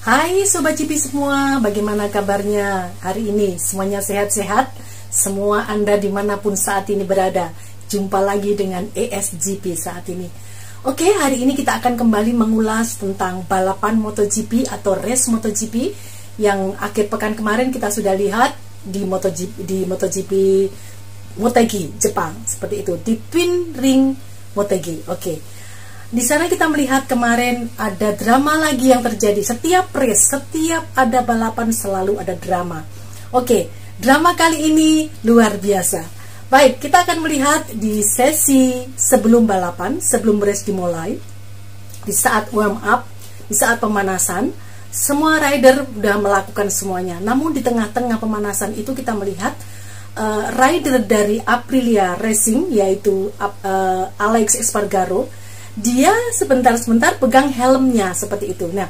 Hai Sobat GP semua, bagaimana kabarnya hari ini? Semuanya sehat-sehat? Semua Anda dimanapun saat ini berada. Jumpa lagi dengan ESGP saat ini. Oke, hari ini kita akan kembali mengulas tentang balapan MotoGP atau race MotoGP yang akhir pekan kemarin kita sudah lihat di MotoGP Motegi Jepang, seperti itu, di Twin Ring Motegi. Oke. Di sana kita melihat kemarin ada drama lagi yang terjadi. Setiap race, setiap ada balapan selalu ada drama. Oke, drama kali ini luar biasa. Baik, kita akan melihat di sesi sebelum balapan, sebelum race dimulai, di saat warm up, di saat pemanasan, semua rider sudah melakukan semuanya. Namun di tengah-tengah pemanasan itu kita melihat rider dari Aprilia Racing, yaitu Alex Espargaro, dia sebentar-sebentar pegang helmnya seperti itu. Nah,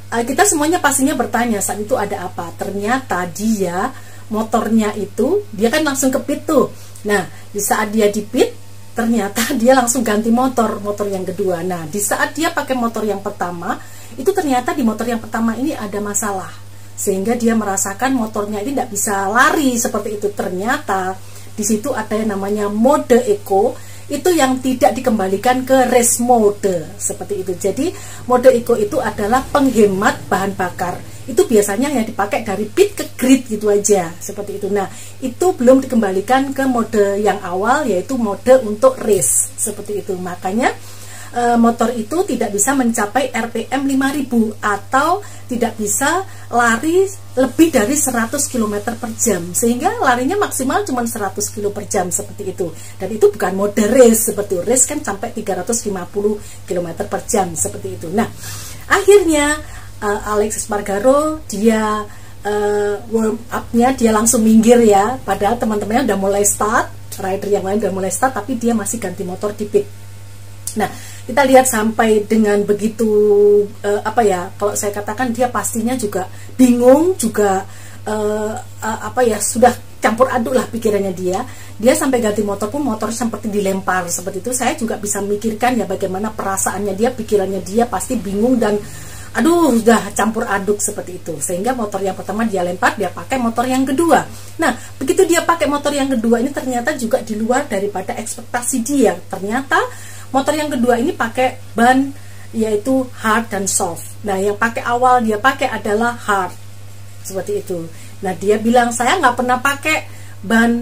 kita semuanya pastinya bertanya saat itu ada apa. Ternyata dia motornya itu, dia kan langsung ke pit tuh. Nah, di saat dia di pit, ternyata dia langsung ganti motor yang kedua. Nah, di saat dia pakai motor yang pertama, itu ternyata di motor yang pertama ini ada masalah. Sehingga dia merasakan motornya ini tidak bisa lari seperti itu. Ternyata di situ ada yang namanya mode eco, itu yang tidak dikembalikan ke race mode seperti itu. Jadi mode eco itu adalah penghemat bahan bakar. Itu biasanya yang dipakai dari pit ke grid gitu aja seperti itu. Nah, itu belum dikembalikan ke mode yang awal, yaitu mode untuk race seperti itu. Makanya motor itu tidak bisa mencapai RPM 5000 atau tidak bisa lari lebih dari 100 km per jam, sehingga larinya maksimal cuma 100 km per jam seperti itu. Dan itu bukan mode race seperti itu. Race kan sampai 350 km per jam seperti itu. Nah, akhirnya Alex Espargaro dia warm up-nya dia langsung minggir ya, padahal teman-temannya udah mulai start, rider yang lain udah mulai start, tapi dia masih ganti motor di pit. Nah, kita lihat sampai dengan begitu kalau saya katakan dia pastinya juga bingung, juga sudah campur aduk lah pikirannya dia. Dia sampai ganti motor pun motor seperti dilempar seperti itu. Saya juga bisa memikirkan ya bagaimana perasaannya dia, pikirannya dia pasti bingung dan sudah campur aduk seperti itu. Sehingga motor yang pertama dia lempar, dia pakai motor yang kedua. Nah, begitu dia pakai motor yang kedua ini ternyata juga di luar daripada ekspektasi dia. Ternyata motor yang kedua ini pakai ban yaitu hard dan soft. Nah, yang pakai awal dia pakai adalah hard seperti itu. Nah, dia bilang saya nggak pernah pakai ban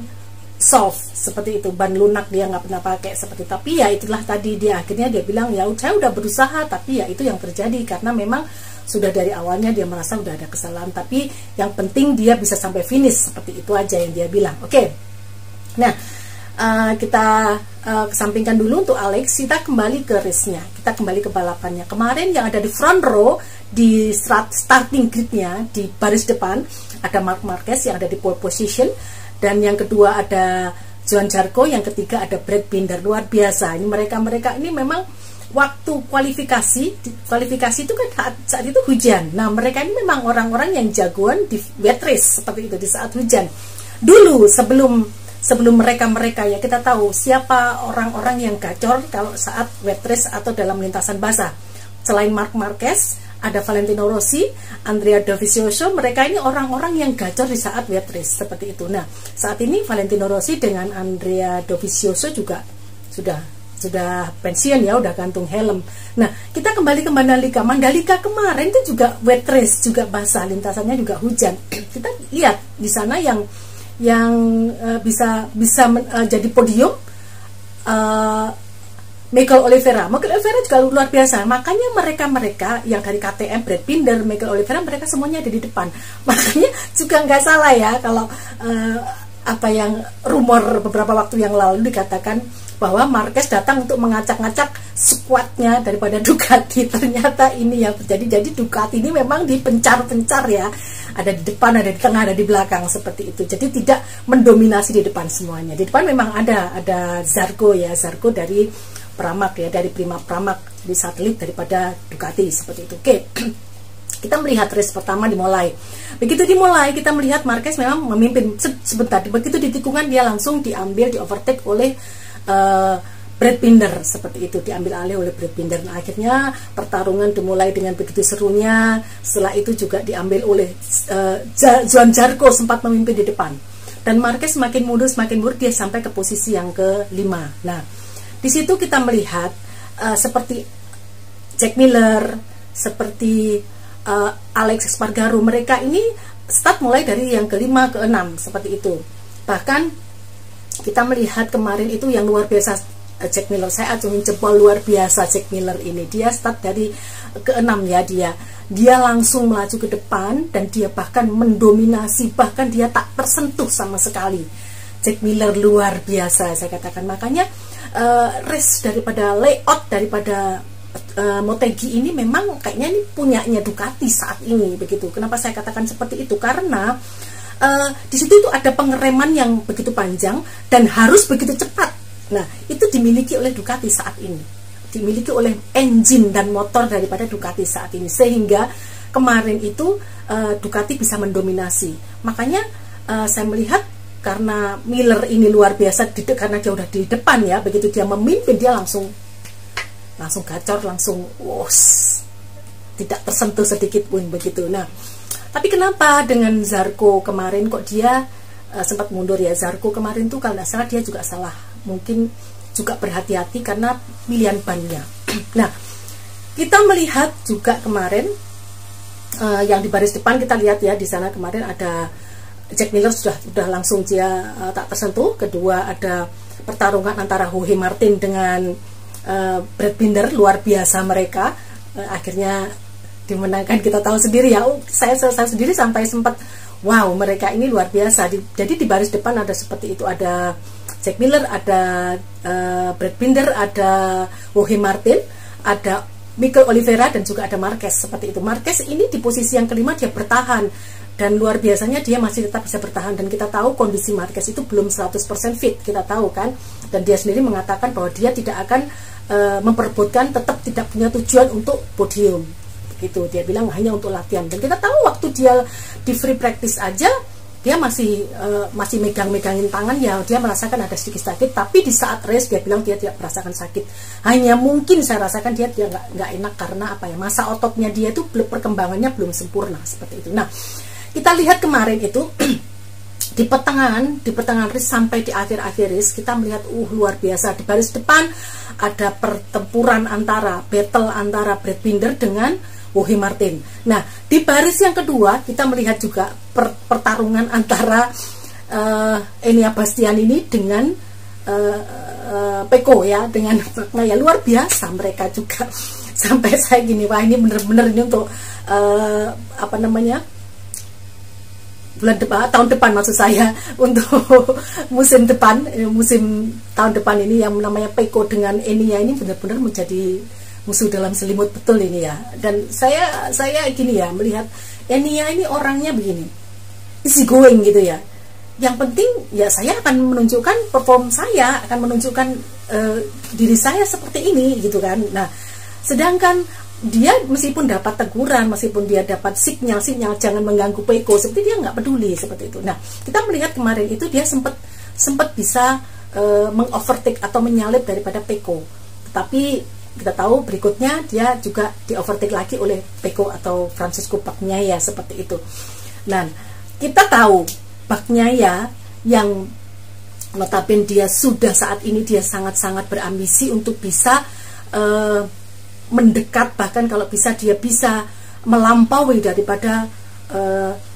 soft seperti itu, ban lunak dia nggak pernah pakai seperti itu. Tapi ya itulah tadi dia akhirnya dia bilang ya saya udah berusaha, tapi ya itu yang terjadi karena memang sudah dari awalnya dia merasa udah ada kesalahan. Tapi yang penting dia bisa sampai finish seperti itu aja yang dia bilang. Oke. Nah, kita kesampingkan dulu untuk Alex. Kita kembali ke race-nya, kita kembali ke balapannya. Kemarin yang ada di front row di starting grid-nya di baris depan ada Marc Marquez yang ada di pole position, dan yang kedua ada Johann Zarco, yang ketiga ada Brad Binder. Luar biasa ini mereka ini memang waktu kualifikasi itu kan saat itu hujan. Nah, mereka ini memang orang-orang yang jagoan di wet race seperti itu di saat hujan. Dulu sebelum mereka ya, kita tahu siapa orang-orang yang gacor kalau saat wet race atau dalam lintasan basah. Selain Marc Marquez, ada Valentino Rossi, Andrea Dovizioso. Mereka ini orang-orang yang gacor di saat wet race seperti itu. Nah, saat ini Valentino Rossi dengan Andrea Dovizioso juga sudah pensiun ya, udah gantung helm. Nah, kita kembali ke Mandalika. Mandalika kemarin itu juga wet race, juga basah, lintasannya juga hujan. Kita lihat di sana yang bisa jadi podium Michael Oliveira juga luar biasa. Makanya mereka yang dari KTM, Brad Binder, Michael Oliveira, mereka semuanya ada di depan. Makanya juga nggak salah ya kalau yang rumor beberapa waktu yang lalu dikatakan bahwa Marquez datang untuk mengacak-ngacak skuadnya daripada Ducati. Ternyata ini yang terjadi. Jadi Ducati ini memang dipencar-pencar ya, ada di depan, ada di tengah, ada di belakang seperti itu. Jadi tidak mendominasi di depan semuanya. Di depan memang ada Zarco ya, Zarco dari Pramac ya, dari Prima Pramac, di satelit daripada Ducati seperti itu. Oke. Kita melihat race pertama dimulai. Begitu dimulai, kita melihat Marquez memang memimpin sebentar. Begitu di tikungan dia langsung diambil, di overtake oleh Brad Binder, seperti itu, diambil alih oleh Brad Binder. Nah, akhirnya pertarungan dimulai dengan begitu serunya. Setelah itu juga diambil oleh Joan Zarco, sempat memimpin di depan, dan Marquez semakin mundur dia sampai ke posisi yang kelima. Nah, di situ kita melihat seperti Jack Miller, seperti Alex Espargaro, mereka ini start mulai dari yang kelima, keenam, seperti itu. Bahkan kita melihat kemarin itu yang luar biasa Jack Miller, saya acungin jempol, luar biasa Jack Miller ini. Dia start dari keenam ya, dia langsung melaju ke depan dan dia bahkan mendominasi, bahkan dia tak tersentuh sama sekali. Jack Miller luar biasa, saya katakan. Makanya race daripada layout daripada Motegi ini memang kayaknya ini punyanya Ducati saat ini, begitu. Kenapa saya katakan seperti itu? Karena di situ itu ada pengereman yang begitu panjang dan harus begitu cepat. Nah, itu dimiliki oleh Ducati saat ini, dimiliki oleh engine dan motor daripada Ducati saat ini, sehingga kemarin itu Ducati bisa mendominasi. Makanya saya melihat karena Miller ini luar biasa, karena dia udah di depan ya, begitu dia memimpin dia langsung gacor, langsung tidak tersentuh sedikit pun, begitu. Nah, tapi kenapa dengan Zarco kemarin kok dia sempat mundur ya? Zarco kemarin tuh kalau nggak salah dia juga salah, mungkin juga berhati-hati karena pilihan bannya. Nah, kita melihat juga kemarin yang di baris depan, kita lihat ya, di sana kemarin ada Jack Miller sudah langsung dia tak tersentuh. Kedua ada pertarungan antara Jorge Martin dengan Brad Binder, luar biasa mereka. Akhirnya dimenangkan, kita tahu sendiri ya. Saya sendiri sampai sempat wow, mereka ini luar biasa. Jadi di baris depan ada seperti itu, ada Jack Miller, ada Brad Binder, ada Jorge Martin, ada Mikel Oliveira, dan juga ada Marquez, seperti itu. Marquez ini di posisi yang kelima dia bertahan, dan luar biasanya dia masih tetap bisa bertahan. Dan kita tahu kondisi Marquez itu belum 100% fit, kita tahu kan. Dan dia sendiri mengatakan bahwa dia tidak akan memperebutkan, tetap tidak punya tujuan untuk podium, gitu. Dia bilang hanya untuk latihan. Dan kita tahu waktu dia di free practice aja dia masih megangin tangan ya, dia merasakan ada sedikit sakit. Tapi di saat race dia bilang dia tidak merasakan sakit. Hanya mungkin saya rasakan dia nggak enak karena apa ya, masa ototnya dia itu perkembangannya belum sempurna, seperti itu. Nah, kita lihat kemarin itu di pertengahan race sampai di akhir race kita melihat luar biasa. Di baris depan ada pertempuran battle antara Brad Binder dengan Jorge Martin. Nah, di baris yang kedua kita melihat juga pertarungan antara Enea Bastianini ini dengan Pecco ya, dengan ya luar biasa mereka juga. Sampai saya gini, wah ini bener-bener ini untuk tahun depan maksud saya, untuk musim tahun depan ini yang namanya Pecco dengan Enea ini benar-benar menjadi musuh dalam selimut, betul ini ya. Dan saya gini ya, melihat Enea ini orangnya begini, easy going gitu ya. Yang penting ya saya akan menunjukkan perform saya, akan menunjukkan diri saya seperti ini gitu kan. Nah, sedangkan dia meskipun dapat teguran, meskipun dia dapat sinyal jangan mengganggu Pecco, seperti dia nggak peduli, seperti itu. Nah, kita melihat kemarin itu dia sempat bisa mengovertake atau menyalip daripada Pecco. Tapi kita tahu berikutnya dia juga di overtake lagi oleh Pecco atau Francesco Bagnaia, seperti itu. Nah, kita tahu Bagnaia yang notabene dia sudah saat ini dia sangat-sangat berambisi untuk bisa mendekat, bahkan kalau bisa dia bisa melampaui daripada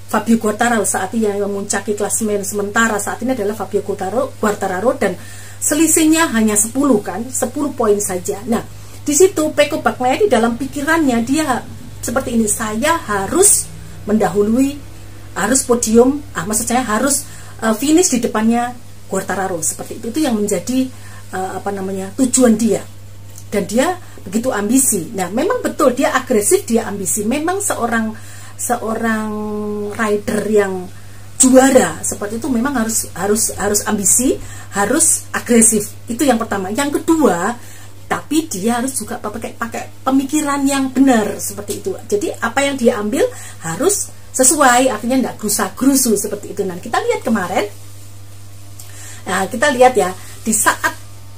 Fabio Quartararo saat ini yang memuncaki klasemen sementara saat ini adalah Fabio Quartararo, dan selisihnya hanya 10 kan, 10 poin saja. Nah, di situ Pecco Bagnaia di dalam pikirannya dia seperti ini, saya harus mendahului, harus podium, maksud saya harus finish di depannya Quartararo, seperti itu yang menjadi tujuan dia. Dan dia begitu ambisi. Nah, memang betul dia agresif, dia ambisi. Memang seorang rider yang juara seperti itu memang harus ambisi, harus agresif. Itu yang pertama. Yang kedua, tapi dia harus juga pakai pemikiran yang benar, seperti itu. Jadi apa yang dia ambil harus sesuai, artinya tidak gerusa-gerusu, seperti itu. Nah, kita lihat kemarin, nah kita lihat ya, di saat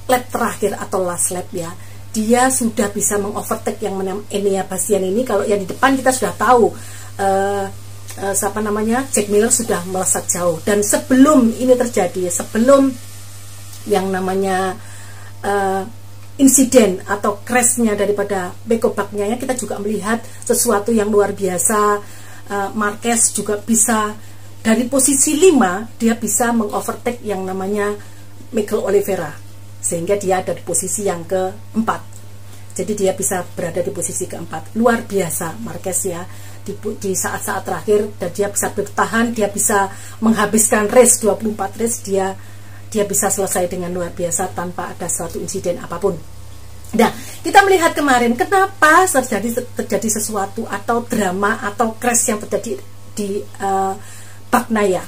lap terakhir atau last lap ya, dia sudah bisa mengovertake yang Enea Bastian ini. Kalau yang di depan kita sudah tahu siapa namanya, Jack Miller sudah melesat jauh. Dan sebelum ini terjadi, sebelum yang namanya insiden atau crashnya daripada Pecco Bagnaia, kita juga melihat sesuatu yang luar biasa. Marquez juga bisa dari posisi 5 dia bisa mengovertake yang namanya Mikel Oliveira, sehingga dia ada di posisi yang keempat. Jadi dia bisa berada di posisi keempat. Luar biasa Marquez ya di saat-saat terakhir, dan dia bisa bertahan, dia bisa menghabiskan race 24 race, dia bisa selesai dengan luar biasa tanpa ada suatu insiden apapun. Nah, kita melihat kemarin kenapa terjadi sesuatu atau drama atau crash yang terjadi di Bagnaia.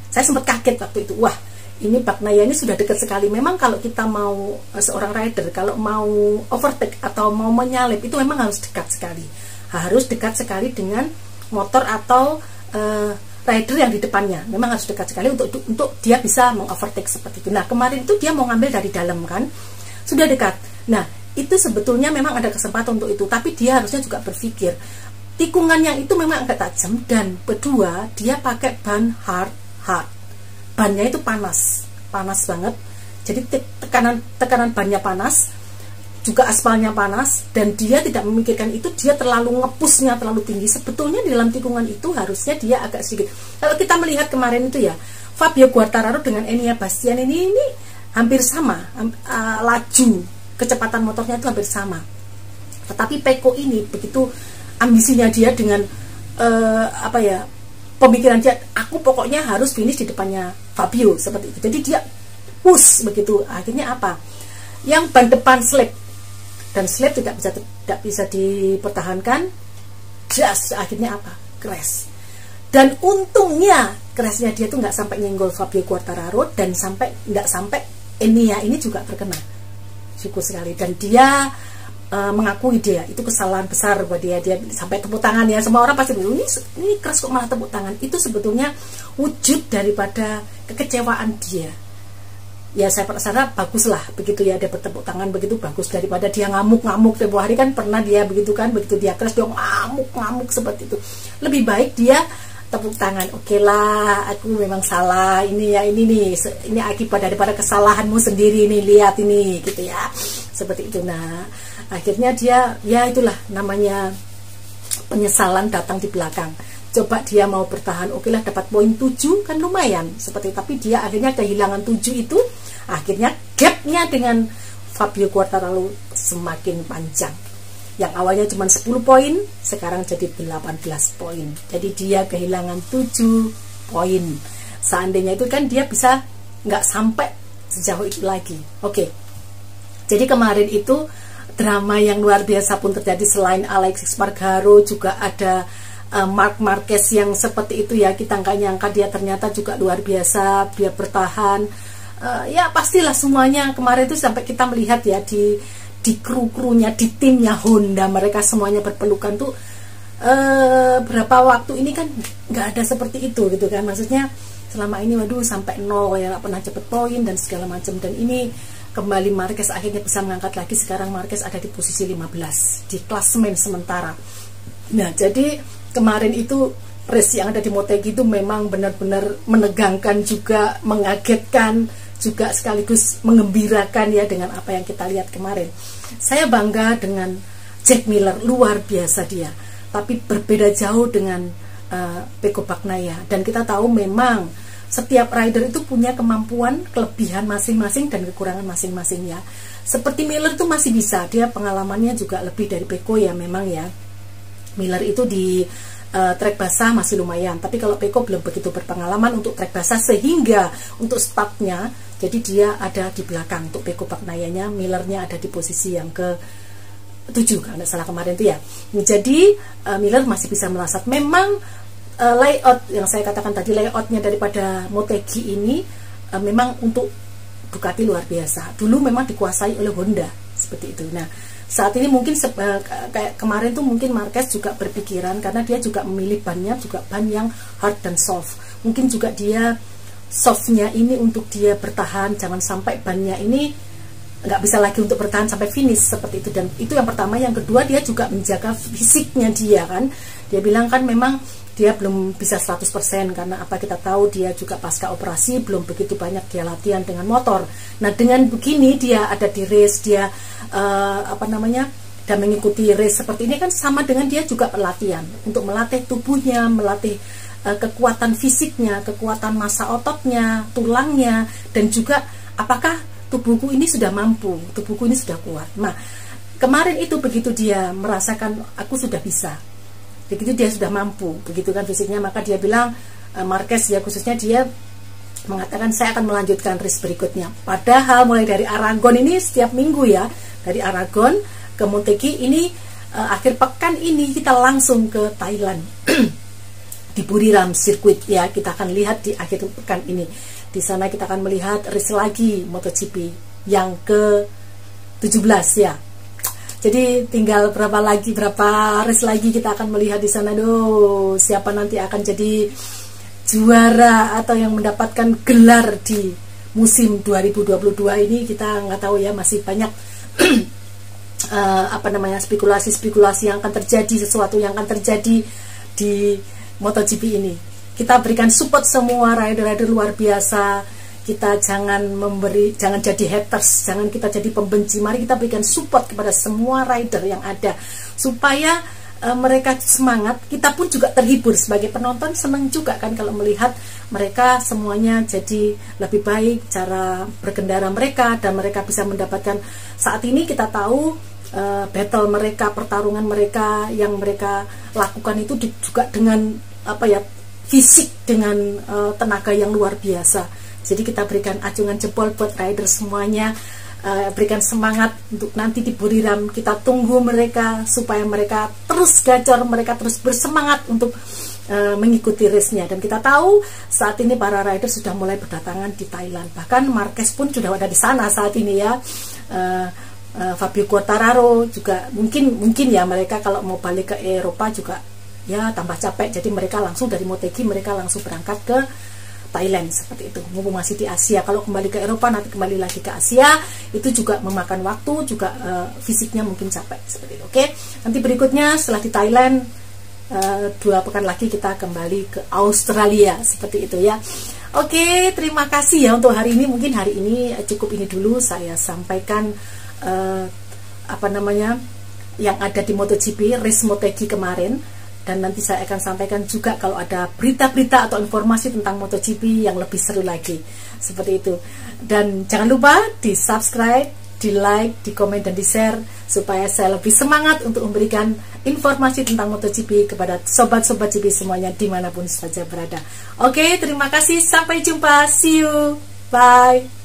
Saya sempat kaget waktu itu. Wah, ini Bagnaia ini sudah dekat sekali. Memang kalau kita mau seorang rider, kalau mau overtake atau mau menyalip, itu memang harus dekat sekali. Harus dekat sekali dengan motor atau rider yang di depannya. Memang harus dekat sekali untuk dia bisa mengovertake seperti itu. Nah, kemarin itu dia mau ngambil dari dalam kan, sudah dekat. Nah, itu sebetulnya memang ada kesempatan untuk itu, tapi dia harusnya juga berpikir tikungannya itu memang agak tajam, dan kedua dia pakai ban hard. Bannya itu panas banget. Jadi tekanan bannya panas, juga aspalnya panas, dan dia tidak memikirkan itu, dia terlalu ngepusnya terlalu tinggi. Sebetulnya di dalam tikungan itu harusnya dia agak sedikit. Kalau kita melihat kemarin itu ya, Fabio Quartararo dengan Enea Bastian ini hampir sama, laju kecepatan motornya itu hampir sama. Tetapi Pecco ini begitu ambisinya dia dengan pemikiran dia, aku pokoknya harus finish di depannya Fabio seperti itu. Jadi dia push begitu. Akhirnya apa? Yang ban depan slip, dan slip tidak bisa dipertahankan. Just akhirnya apa? Crash. Dan untungnya crashnya dia tuh nggak sampai nyenggol Fabio Quartararo, dan nggak sampai Enea ini juga terkena. Syukur sekali. Dan dia mengakui dia itu kesalahan besar buat dia sampai tepuk tangan ya. Semua orang pasti bilang, ini keras kok malah tepuk tangan. Itu sebetulnya wujud daripada kekecewaan dia. Ya saya rasa baguslah begitu ya, dia bertepuk tangan begitu bagus, daripada dia ngamuk-ngamuk. Tempo hari kan pernah dia begitu kan, begitu dia keras dia ngamuk-ngamuk seperti itu. Lebih baik dia tepuk tangan, oke lah, aku memang salah, ini akibat daripada kesalahanmu sendiri nih, lihat ini gitu ya, seperti itu. Nah, akhirnya dia, ya itulah namanya penyesalan datang di belakang. Coba dia mau bertahan, oke lah, dapat poin 7 kan lumayan seperti, tapi dia akhirnya kehilangan 7 itu, akhirnya gapnya dengan Fabio Quartararo semakin panjang. Yang awalnya cuma 10 poin, sekarang jadi 18 poin. Jadi dia kehilangan 7 poin. Seandainya itu kan dia bisa nggak sampai sejauh itu lagi. Oke. Jadi kemarin itu drama yang luar biasa pun terjadi. Selain Aleix Espargaro, juga ada Marc Marquez yang seperti itu ya. Kita nggak nyangka dia ternyata juga luar biasa. Dia bertahan. Ya pastilah semuanya kemarin itu sampai kita melihat ya di kru-krunya, di timnya Honda, mereka semuanya berpelukan tuh berapa waktu ini kan nggak ada seperti itu gitu kan. Maksudnya selama ini waduh sampai 0 ya, nggak pernah cepet poin dan segala macam. Dan ini kembali Marquez akhirnya bisa mengangkat lagi. Sekarang Marquez ada di posisi 15 di klasemen sementara. Nah, jadi kemarin itu race yang ada di Motegi itu memang benar-benar menegangkan, juga mengagetkan, juga sekaligus mengembirakan ya dengan apa yang kita lihat kemarin. Saya bangga dengan Jack Miller, luar biasa dia, tapi berbeda jauh dengan Pecco Bagnaia. Dan kita tahu memang setiap rider itu punya kemampuan, kelebihan masing-masing dan kekurangan masing-masing ya. Seperti Miller itu masih bisa, dia pengalamannya juga lebih dari Pecco ya memang ya. Miller itu di trek basah masih lumayan, tapi kalau Pecco belum begitu berpengalaman untuk trek basah, sehingga untuk startnya jadi dia ada di belakang. Untuk Pecco Bagnaia-nya, Millernya ada di posisi yang ke-7 kalau tidak salah kemarin itu ya. Jadi Miller masih bisa melesat. Memang layout yang saya katakan tadi, layoutnya daripada Motegi ini memang untuk Ducati luar biasa. Dulu memang dikuasai oleh Honda seperti itu. Nah, saat ini mungkin kayak kemarin tuh mungkin Marquez juga berpikiran, karena dia juga memilih bannya juga ban yang hard dan soft. Mungkin juga dia softnya ini untuk dia bertahan, jangan sampai bannya ini nggak bisa lagi untuk bertahan sampai finish seperti itu. Dan itu yang pertama. Yang kedua, dia juga menjaga fisiknya dia kan. Dia bilang kan memang dia belum bisa 100% karena apa, kita tahu dia juga pasca operasi belum begitu banyak dia latihan dengan motor. Nah dengan begini dia ada di race, dia dan mengikuti race seperti ini kan sama dengan dia juga pelatihan untuk melatih tubuhnya, melatih kekuatan fisiknya, kekuatan massa ototnya, tulangnya, dan juga apakah tubuhku ini sudah mampu, tubuhku ini sudah kuat. Nah, kemarin itu begitu dia merasakan aku sudah bisa, begitu dia sudah mampu, begitu kan fisiknya, maka dia bilang, Marquez ya khususnya, dia mengatakan saya akan melanjutkan race berikutnya. Padahal mulai dari Aragon ini setiap minggu ya, dari Aragon ke Motegi ini akhir pekan ini kita langsung ke Thailand di Buriram Circuit ya, kita akan lihat di akhir pekan ini. Di sana kita akan melihat race lagi MotoGP yang ke-17 ya. Jadi tinggal berapa race lagi kita akan melihat di sana. Siapa nanti akan jadi juara atau yang mendapatkan gelar di musim 2022 ini, kita nggak tahu ya, masih banyak spekulasi-spekulasi yang akan terjadi, sesuatu yang akan terjadi di MotoGP ini. Kita berikan support semua rider-rider luar biasa. Kita jangan jadi haters, jangan kita jadi pembenci. Mari kita berikan support kepada semua rider yang ada supaya mereka semangat. Kita pun juga terhibur sebagai penonton, senang juga kan kalau melihat mereka semuanya jadi lebih baik cara berkendara mereka, dan mereka bisa mendapatkan, saat ini kita tahu battle mereka, pertarungan mereka yang mereka lakukan itu juga dengan fisik, dengan tenaga yang luar biasa. Jadi kita berikan acungan jempol buat rider semuanya, berikan semangat untuk nanti di Buriram. Kita tunggu mereka supaya mereka terus gacor, mereka terus bersemangat untuk mengikuti race-nya. Dan kita tahu saat ini para rider sudah mulai berdatangan di Thailand. Bahkan Marquez pun sudah ada di sana saat ini ya. Fabio Quartararo juga mungkin ya, mereka kalau mau balik ke Eropa juga ya tambah capek, jadi mereka langsung dari Motegi mereka langsung berangkat ke Thailand seperti itu. Mumpung masih di Asia, kalau kembali ke Eropa nanti kembali lagi ke Asia, itu juga memakan waktu, juga fisiknya mungkin capek seperti itu. Oke, nanti berikutnya setelah di Thailand 2 pekan lagi kita kembali ke Australia seperti itu ya. Oke, terima kasih ya untuk hari ini. Mungkin hari ini cukup ini dulu saya sampaikan yang ada di MotoGP race Motegi kemarin. Dan nanti saya akan sampaikan juga kalau ada berita-berita atau informasi tentang MotoGP yang lebih seru lagi seperti itu. Dan jangan lupa di subscribe, di like, di komen, dan di share supaya saya lebih semangat untuk memberikan informasi tentang MotoGP kepada sobat-sobat GP semuanya dimanapun saja berada. Oke, terima kasih, sampai jumpa, see you, bye.